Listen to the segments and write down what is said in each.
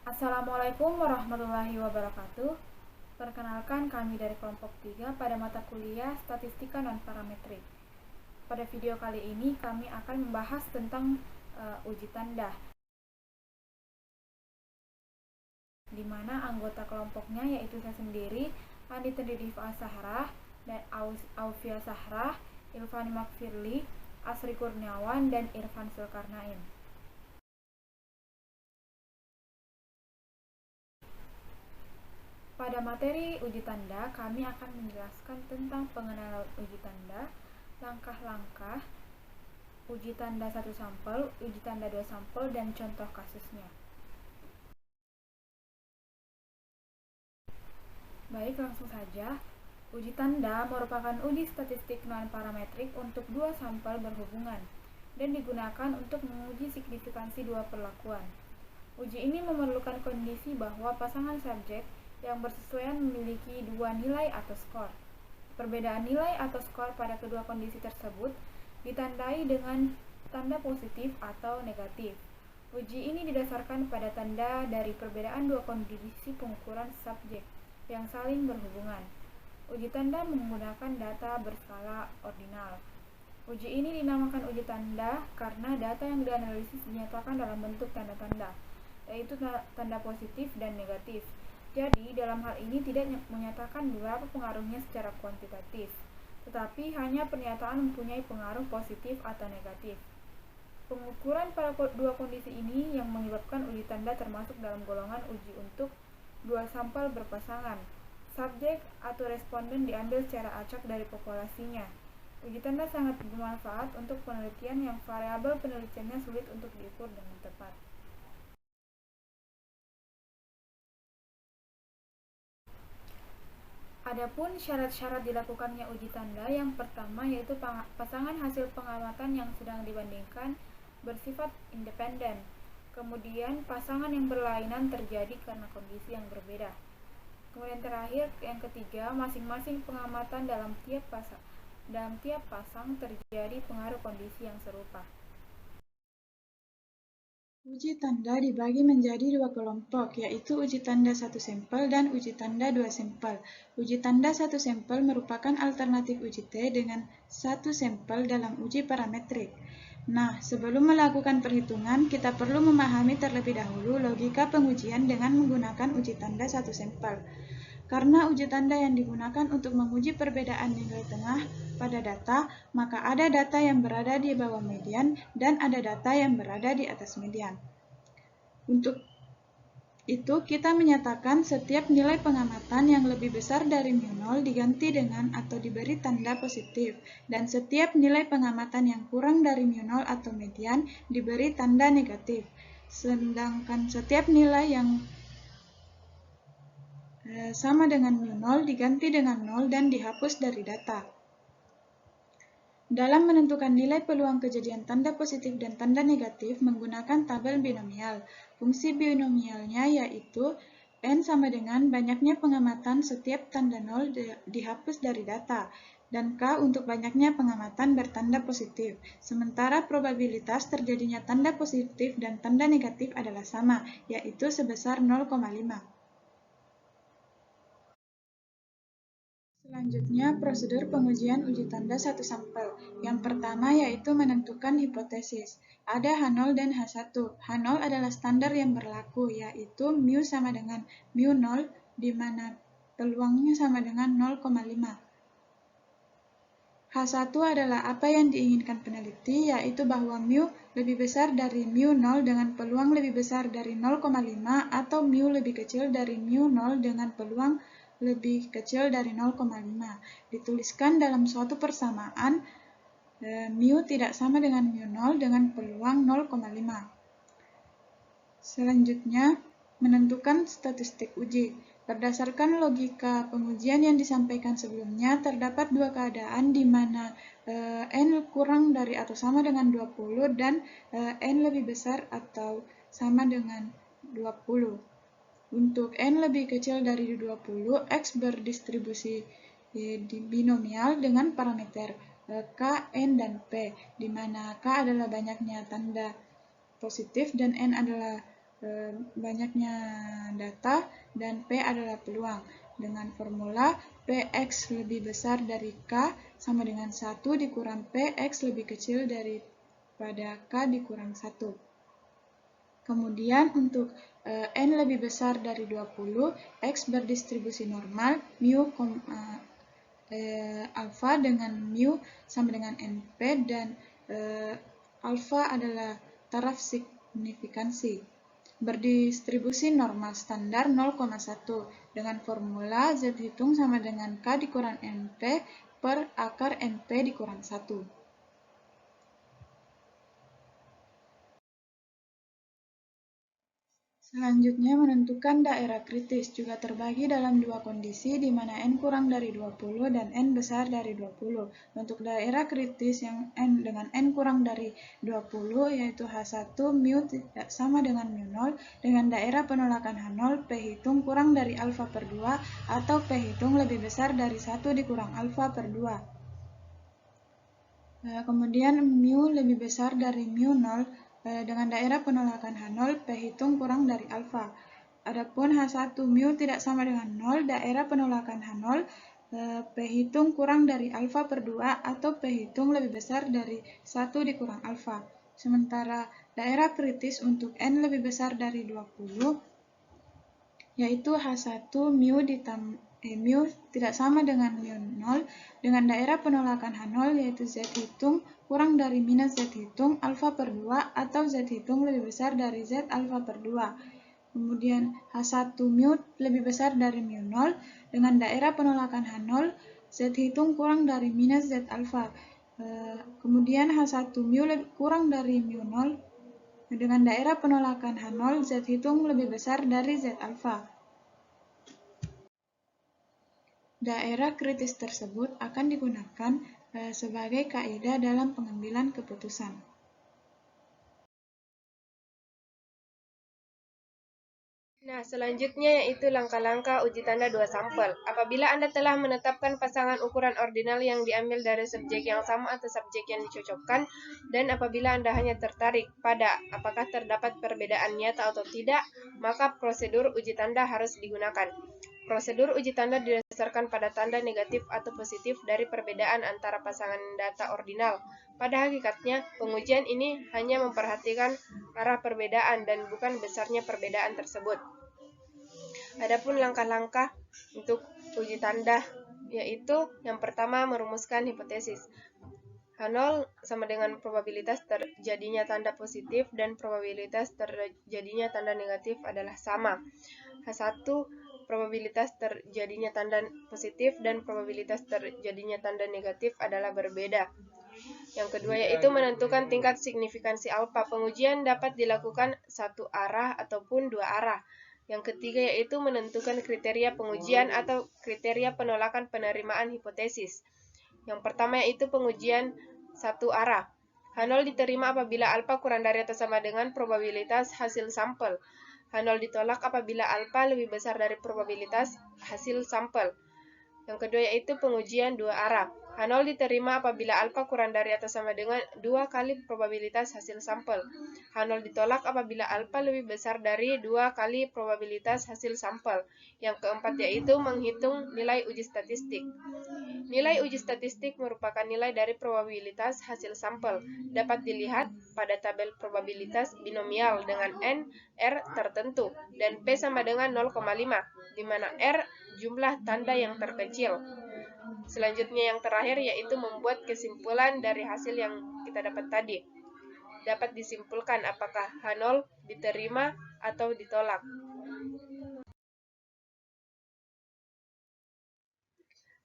Assalamualaikum warahmatullahi wabarakatuh. Perkenalkan, kami dari kelompok 3 pada mata kuliah Statistika Non-Parametrik. Pada video kali ini kami akan membahas tentang uji tanda, di mana anggota kelompoknya yaitu saya sendiri, Andita Diva Sahrah, dan Aufia Sahrah, Ilvani Makfirli, Asri Kurniawan, dan Irfan Zulkarnain. Pada materi uji tanda, kami akan menjelaskan tentang pengenalan uji tanda, langkah-langkah, uji tanda 1 sampel, uji tanda 2 sampel, dan contoh kasusnya. Baik, langsung saja. Uji tanda merupakan uji statistik non-parametrik untuk 2 sampel berhubungan dan digunakan untuk menguji signifikansi 2 perlakuan. Uji ini memerlukan kondisi bahwa pasangan subjek yang bersesuaian memiliki 2 nilai atau skor. Perbedaan nilai atau skor pada kedua kondisi tersebut ditandai dengan tanda positif atau negatif. Uji ini didasarkan pada tanda dari perbedaan 2 kondisi pengukuran subjek yang saling berhubungan. Uji tanda menggunakan data berskala ordinal. Uji ini dinamakan uji tanda karena data yang dianalisis dinyatakan dalam bentuk tanda-tanda, yaitu tanda positif dan negatif. Jadi, dalam hal ini tidak menyatakan berapa pengaruhnya secara kuantitatif, tetapi hanya pernyataan mempunyai pengaruh positif atau negatif. Pengukuran pada 2 kondisi ini yang menyebabkan uji tanda termasuk dalam golongan uji untuk 2 sampel berpasangan. Subjek atau responden diambil secara acak dari populasinya. Uji tanda sangat bermanfaat untuk penelitian yang variabel penelitiannya sulit untuk diukur dengan tepat. Adapun syarat-syarat dilakukannya uji tanda, yang pertama yaitu pasangan hasil pengamatan yang sedang dibandingkan bersifat independen. Kemudian pasangan yang berlainan terjadi karena kondisi yang berbeda. Kemudian terakhir, yang ketiga, masing-masing pengamatan dalam tiap pasang terjadi pengaruh kondisi yang serupa. Uji tanda dibagi menjadi 2 kelompok, yaitu uji tanda 1 sampel dan uji tanda 2 sampel. Uji tanda 1 sampel merupakan alternatif uji T dengan 1 sampel dalam uji parametrik. Nah, sebelum melakukan perhitungan, kita perlu memahami terlebih dahulu logika pengujian dengan menggunakan uji tanda 1 sampel. Karena uji tanda yang digunakan untuk menguji perbedaan nilai tengah pada data, maka ada data yang berada di bawah median dan ada data yang berada di atas median. Untuk itu, kita menyatakan setiap nilai pengamatan yang lebih besar dari mu0 diganti dengan atau diberi tanda positif, dan setiap nilai pengamatan yang kurang dari mu0 atau median diberi tanda negatif. Sedangkan setiap nilai yang sama dengan mu0 diganti dengan 0 dan dihapus dari data. Dalam menentukan nilai peluang kejadian tanda positif dan tanda negatif menggunakan tabel binomial. Fungsi binomialnya yaitu n sama dengan banyaknya pengamatan setiap tanda 0 dihapus dari data, dan k untuk banyaknya pengamatan bertanda positif. Sementara probabilitas terjadinya tanda positif dan tanda negatif adalah sama, yaitu sebesar 0,5. Selanjutnya, prosedur pengujian uji tanda 1 sampel. Yang pertama yaitu menentukan hipotesis. Ada H0 dan H1. H0 adalah standar yang berlaku, yaitu mu sama dengan mu0, di mana peluangnya sama dengan 0,5. H1 adalah apa yang diinginkan peneliti, yaitu bahwa mu lebih besar dari mu0 dengan peluang lebih besar dari 0,5 atau mu lebih kecil dari mu0 dengan peluang lebih kecil dari 0,5. Dituliskan dalam suatu persamaan, mu tidak sama dengan mu0 dengan peluang 0,5. Selanjutnya, menentukan statistik uji. Berdasarkan logika pengujian yang disampaikan sebelumnya, terdapat 2 keadaan di mana n kurang dari atau sama dengan 20 dan n lebih besar atau sama dengan 20. Untuk n lebih kecil dari 20, X berdistribusi binomial dengan parameter K, N, dan P, di mana K adalah banyaknya tanda positif dan N adalah banyaknya data, dan P adalah peluang. Dengan formula Px lebih besar dari K sama dengan 1 dikurang Px lebih kecil daripada K dikurang 1. Kemudian untuk N lebih besar dari 20, X berdistribusi normal, mu alfa dengan mu sama dengan NP, dan alfa adalah taraf signifikansi. Berdistribusi normal standar 0,1 dengan formula Z hitung sama dengan K dikurang NP per akar NP dikurang 1. Selanjutnya, menentukan daerah kritis juga terbagi dalam dua kondisi di mana N kurang dari 20 dan N besar dari 20. Untuk daerah kritis yang N dengan N kurang dari 20 yaitu H1 mu tidak sama dengan mu 0 dengan daerah penolakan H0 P hitung kurang dari alfa per 2 atau P hitung lebih besar dari 1 dikurang alfa per 2. Kemudian mu lebih besar dari mu 0 dengan daerah penolakan H0 P hitung kurang dari alfa. Adapun H1 mu tidak sama dengan 0, daerah penolakan H0 P hitung kurang dari alfa per 2 atau P hitung lebih besar dari 1 dikurang alfa. Sementara daerah kritis untuk N lebih besar dari 20 yaitu H1 mu mu tidak sama dengan mu 0 dengan daerah penolakan H0 yaitu Z hitung kurang dari minus Z hitung alfa per 2 atau Z hitung lebih besar dari Z alfa per 2. Kemudian H1 mu lebih besar dari mu 0 dengan daerah penolakan H0 Z hitung kurang dari minus Z alfa. Kemudian H1 mu kurang dari mu 0 dengan daerah penolakan H0 Z hitung lebih besar dari Z alfa. Daerah kritis tersebut akan digunakan sebagai kaidah dalam pengambilan keputusan. Nah, selanjutnya yaitu langkah-langkah uji tanda dua sampel. Apabila Anda telah menetapkan pasangan ukuran ordinal yang diambil dari subjek yang sama atau subjek yang dicocokkan, dan apabila Anda hanya tertarik pada apakah terdapat perbedaan nyata atau tidak, maka prosedur uji tanda harus digunakan. Prosedur uji tanda didasarkan pada tanda negatif atau positif dari perbedaan antara pasangan data ordinal. Pada hakikatnya, pengujian ini hanya memperhatikan arah perbedaan dan bukan besarnya perbedaan tersebut. Adapun langkah-langkah untuk uji tanda yaitu yang pertama merumuskan hipotesis. H0 sama dengan probabilitas terjadinya tanda positif dan probabilitas terjadinya tanda negatif adalah sama. H1 probabilitas terjadinya tanda positif dan probabilitas terjadinya tanda negatif adalah berbeda. Yang kedua yaitu menentukan tingkat signifikansi alfa. Pengujian dapat dilakukan satu arah ataupun dua arah. Yang ketiga yaitu menentukan kriteria pengujian atau kriteria penolakan penerimaan hipotesis. Yang pertama yaitu pengujian satu arah. H0 diterima apabila alfa kurang dari atau sama dengan probabilitas hasil sampel. H0 ditolak apabila alfa lebih besar dari probabilitas hasil sampel. Yang kedua yaitu pengujian dua arah. H0 diterima apabila alfa kurang dari atau sama dengan 2 kali probabilitas hasil sampel. H0 ditolak apabila alfa lebih besar dari 2 kali probabilitas hasil sampel. Yang keempat yaitu menghitung nilai uji statistik. Nilai uji statistik merupakan nilai dari probabilitas hasil sampel. Dapat dilihat pada tabel probabilitas binomial dengan N, R tertentu, dan P sama dengan 0,5, di mana R jumlah tanda yang terkecil. Selanjutnya yang terakhir yaitu membuat kesimpulan dari hasil yang kita dapat tadi. Dapat disimpulkan apakah H0 diterima atau ditolak.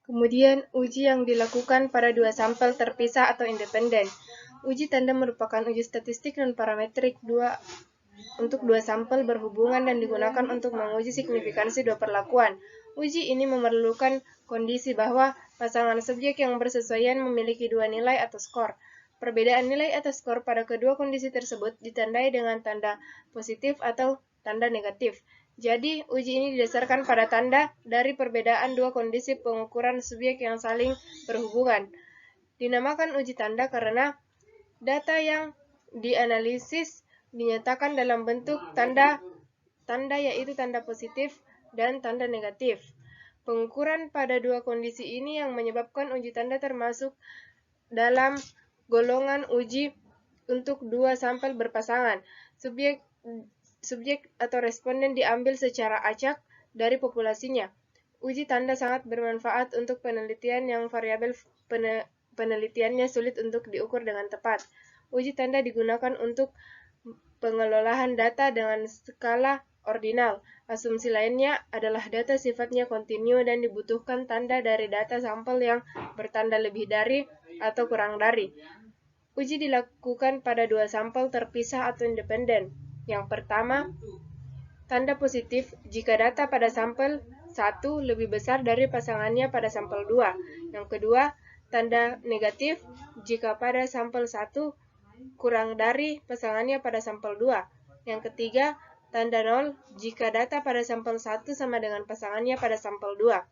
Kemudian, uji yang dilakukan pada dua sampel terpisah atau independen. Uji tanda merupakan uji statistik non parametrik untuk dua sampel berhubungan dan digunakan untuk menguji signifikansi dua perlakuan. Uji ini memerlukan kondisi bahwa pasangan subjek yang bersesuaian memiliki dua nilai atau skor. Perbedaan nilai atau skor pada kedua kondisi tersebut ditandai dengan tanda positif atau tanda negatif. Jadi, uji ini didasarkan pada tanda dari perbedaan dua kondisi pengukuran subjek yang saling berhubungan. Dinamakan uji tanda karena data yang dianalisis dinyatakan dalam bentuk tanda yaitu tanda positif dan tanda negatif. Pengukuran pada dua kondisi ini yang menyebabkan uji tanda termasuk dalam golongan uji untuk dua sampel berpasangan. Subjek atau responden diambil secara acak dari populasinya. Uji tanda sangat bermanfaat untuk penelitian yang variabel penelitiannya sulit untuk diukur dengan tepat. Uji tanda digunakan untuk pengelolaan data dengan skala ordinal. Asumsi lainnya adalah data sifatnya kontinu dan dibutuhkan tanda dari data sampel yang bertanda lebih dari atau kurang dari. Uji dilakukan pada dua sampel terpisah atau independen. Yang pertama, tanda positif jika data pada sampel 1 lebih besar dari pasangannya pada sampel 2. Yang kedua, tanda negatif jika pada sampel 1 kurang dari pasangannya pada sampel 2. Yang ketiga, tanda 0 jika data pada sampel 1 sama dengan pasangannya pada sampel 2.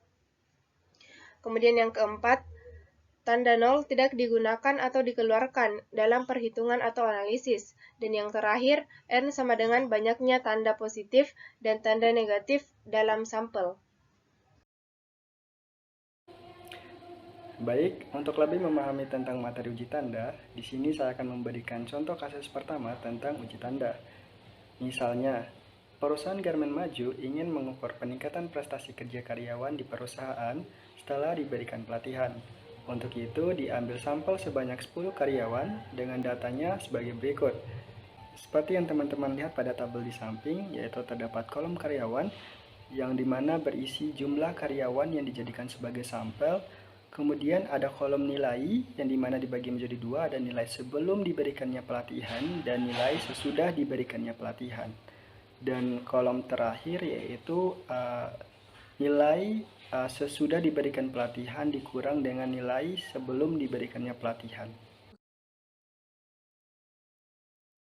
Kemudian yang keempat, tanda 0 tidak digunakan atau dikeluarkan dalam perhitungan atau analisis. Dan yang terakhir, N sama dengan banyaknya tanda positif dan tanda negatif dalam sampel. Baik, untuk lebih memahami tentang materi uji tanda, di sini saya akan memberikan contoh kasus pertama tentang uji tanda. Misalnya, perusahaan garmen maju ingin mengukur peningkatan prestasi kerja karyawan di perusahaan setelah diberikan pelatihan. Untuk itu, diambil sampel sebanyak 10 karyawan dengan datanya sebagai berikut. Seperti yang teman-teman lihat pada tabel di samping, yaitu terdapat kolom karyawan yang dimana berisi jumlah karyawan yang dijadikan sebagai sampel. Kemudian ada kolom nilai yang dimana dibagi menjadi dua, ada nilai sebelum diberikannya pelatihan dan nilai sesudah diberikannya pelatihan. Dan kolom terakhir yaitu nilai sesudah diberikan pelatihan dikurang dengan nilai sebelum diberikannya pelatihan.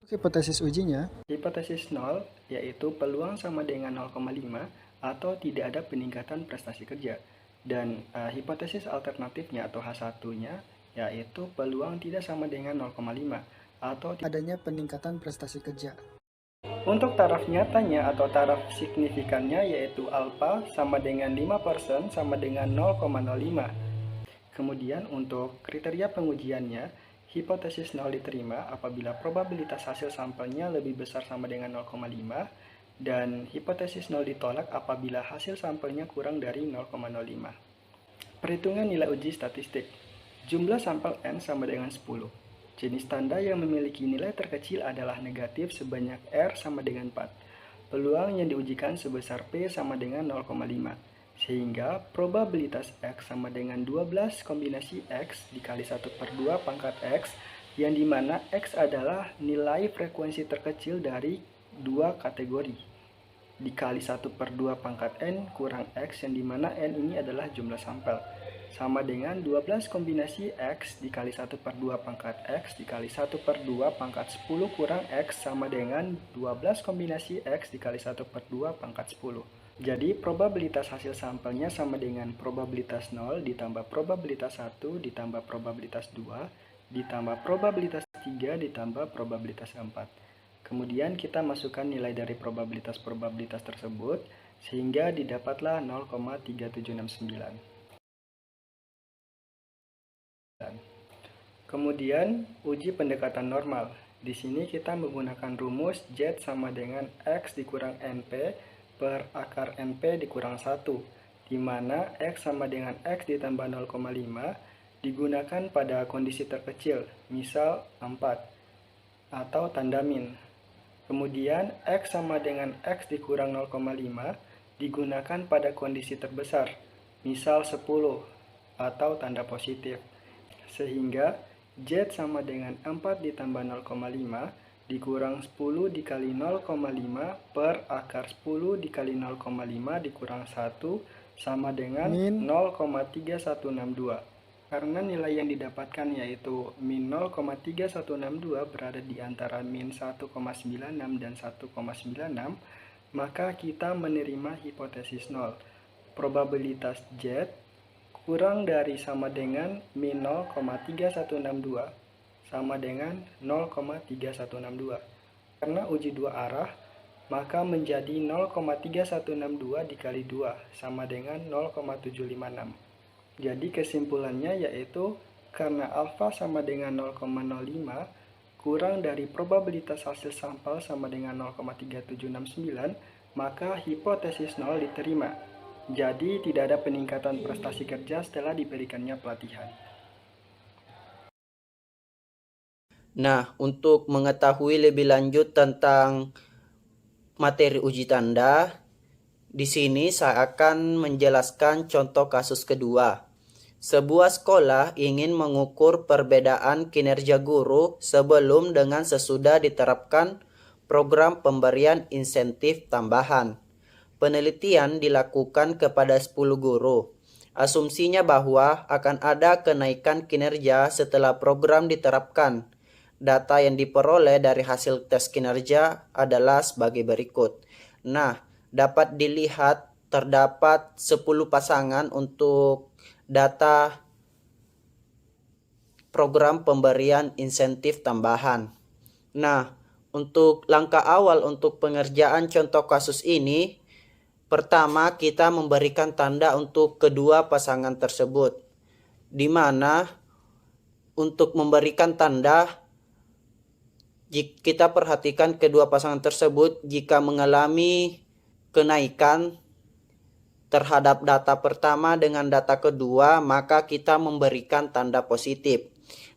Hipotesis ujinya, hipotesis 0 yaitu peluang sama dengan 0,5 atau tidak ada peningkatan prestasi kerja. Dan hipotesis alternatifnya atau H1-nya yaitu peluang tidak sama dengan 0,5 atau adanya peningkatan prestasi kerja. Untuk taraf nyatanya atau taraf signifikannya yaitu alfa sama dengan 5% sama dengan 0,05. Kemudian untuk kriteria pengujiannya, hipotesis 0 diterima apabila probabilitas hasil sampelnya lebih besar sama dengan 0,5 dan hipotesis 0 ditolak apabila hasil sampelnya kurang dari 0,05. Perhitungan nilai uji statistik. Jumlah sampel N sama dengan 10. Jenis tanda yang memiliki nilai terkecil adalah negatif sebanyak R sama dengan 4. Peluang yang diujikan sebesar P sama dengan 0,5. Sehingga probabilitas X sama dengan 12 kombinasi X dikali 1/2 pangkat X, yang dimana X adalah nilai frekuensi terkecil dari dua kategori, dikali 1/2 pangkat N kurang X, yang dimana N ini adalah jumlah sampel, sama dengan 12 kombinasi X dikali 1/2 pangkat X dikali 1/2 pangkat 10 kurang X sama dengan 12 kombinasi X dikali 1/2 pangkat 10. Jadi probabilitas hasil sampelnya sama dengan probabilitas 0 ditambah probabilitas 1 ditambah probabilitas 2 ditambah probabilitas 3 ditambah probabilitas 4. Kemudian kita masukkan nilai dari probabilitas tersebut sehingga didapatlah 0,3769. Kemudian uji pendekatan normal. Di sini kita menggunakan rumus Z sama dengan X dikurang NP per akar NP dikurang 1, di mana X sama dengan X ditambah 0,5 digunakan pada kondisi terkecil, misal 4, atau tanda min. Kemudian X sama dengan X dikurang 0,5 digunakan pada kondisi terbesar, misal 10, atau tanda positif. Sehingga Z sama dengan 4 ditambah 0,5 dikurang 10 dikali 0,5 per akar 10 dikali 0,5 dikurang 1 sama dengan min 0,3162. Karena nilai yang didapatkan yaitu min 0,3162 berada di antara min 1,96 dan 1,96, maka kita menerima hipotesis 0. Probabilitas Z kurang dari sama dengan min 0,3162 sama dengan 0,3162. Karena uji dua arah, maka menjadi 0,3162 dikali 2 sama dengan 0,756. Jadi kesimpulannya yaitu karena alfa sama dengan 0,05 kurang dari probabilitas hasil sampel sama dengan 0,3769, maka hipotesis 0 diterima. Jadi tidak ada peningkatan prestasi kerja setelah diberikannya pelatihan. Nah, untuk mengetahui lebih lanjut tentang materi uji tanda, di sini saya akan menjelaskan contoh kasus kedua. Sebuah sekolah ingin mengukur perbedaan kinerja guru sebelum dengan sesudah diterapkan program pemberian insentif tambahan. Penelitian dilakukan kepada 10 guru. Asumsinya bahwa akan ada kenaikan kinerja setelah program diterapkan. Data yang diperoleh dari hasil tes kinerja adalah sebagai berikut. Nah, dapat dilihat terdapat 10 pasangan untuk data program pemberian insentif tambahan. Nah, untuk langkah awal untuk pengerjaan contoh kasus ini, pertama kita memberikan tanda untuk kedua pasangan tersebut, di mana untuk memberikan tanda, jika kita perhatikan kedua pasangan tersebut jika mengalami kenaikan terhadap data pertama dengan data kedua, maka kita memberikan tanda positif.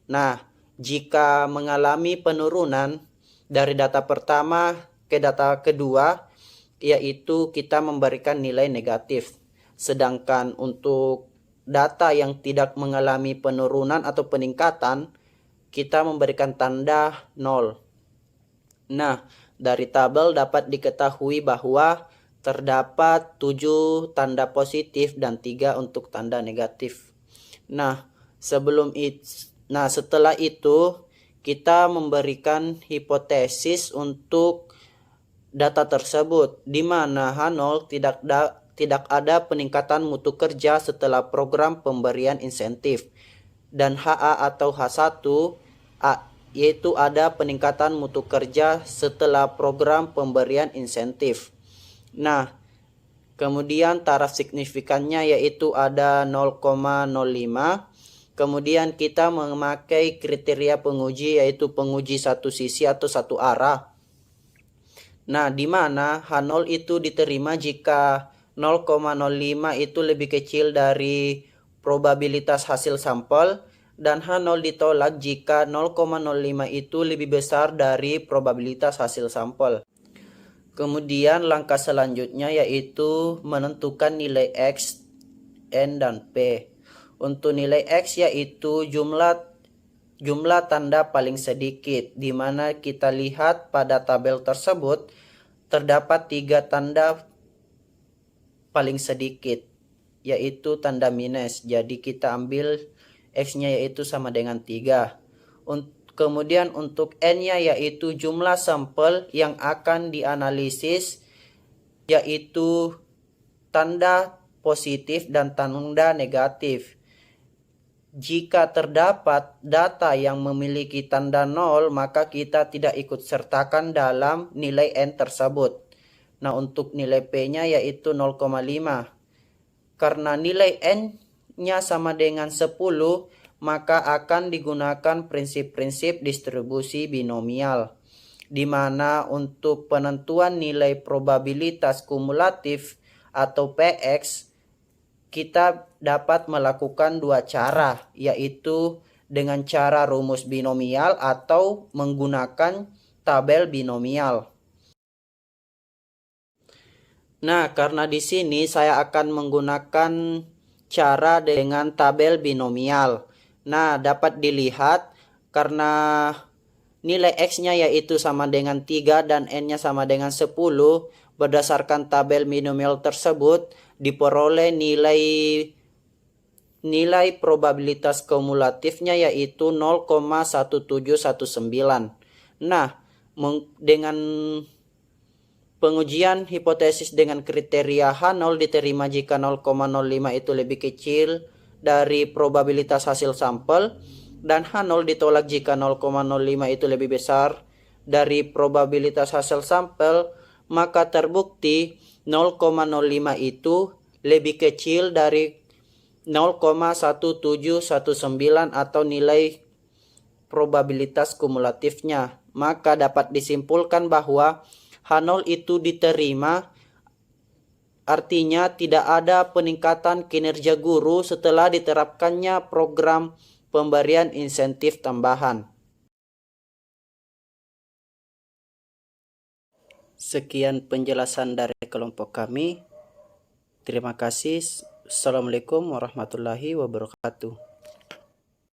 Nah, jika mengalami penurunan dari data pertama ke data kedua, yaitu kita memberikan nilai negatif. Sedangkan untuk data yang tidak mengalami penurunan atau peningkatan, kita memberikan tanda 0. Nah, dari tabel dapat diketahui bahwa terdapat 7 tanda positif dan 3 untuk tanda negatif. Nah, setelah itu kita memberikan hipotesis untuk data tersebut, di mana H0 tidak ada peningkatan mutu kerja setelah program pemberian insentif, dan HA atau H1 yaitu ada peningkatan mutu kerja setelah program pemberian insentif. Nah, kemudian taraf signifikannya yaitu ada 0,05. Kemudian kita memakai kriteria penguji yaitu penguji satu sisi atau satu arah. Nah, di mana H0 itu diterima jika 0,05 itu lebih kecil dari probabilitas hasil sampel, dan H0 ditolak jika 0,05 itu lebih besar dari probabilitas hasil sampel. Kemudian langkah selanjutnya yaitu menentukan nilai X, N, dan P. Untuk nilai X yaitu jumlah tanda paling sedikit, di mana kita lihat pada tabel tersebut terdapat 3 tanda paling sedikit, yaitu tanda minus. Jadi kita ambil X-nya yaitu sama dengan 3. Kemudian untuk N-nya yaitu jumlah sampel yang akan dianalisis, yaitu tanda positif dan tanda negatif. Jika terdapat data yang memiliki tanda 0, maka kita tidak ikut sertakan dalam nilai N tersebut. Nah, untuk nilai P-nya yaitu 0,5. Karena nilai N-nya sama dengan 10, maka akan digunakan prinsip-prinsip distribusi binomial, di mana untuk penentuan nilai probabilitas kumulatif atau PX, kita dapat melakukan 2 cara, yaitu dengan cara rumus binomial atau menggunakan tabel binomial. Nah, karena di sini saya akan menggunakan cara dengan tabel binomial. Nah, dapat dilihat karena nilai X-nya yaitu sama dengan 3 dan N-nya sama dengan 10, berdasarkan tabel binomial tersebut diperoleh nilai probabilitas kumulatifnya yaitu 0,1719. Nah, dengan pengujian hipotesis dengan kriteria H0 diterima jika 0,05 itu lebih kecil dari probabilitas hasil sampel, dan H0 ditolak jika 0,05 itu lebih besar dari probabilitas hasil sampel, maka terbukti 0,05 itu lebih kecil dari 0,1719 atau nilai probabilitas kumulatifnya. Maka dapat disimpulkan bahwa H0 itu diterima, artinya tidak ada peningkatan kinerja guru setelah diterapkannya program pemberian insentif tambahan. Sekian penjelasan dari kelompok kami. Terima kasih. Assalamualaikum warahmatullahi wabarakatuh.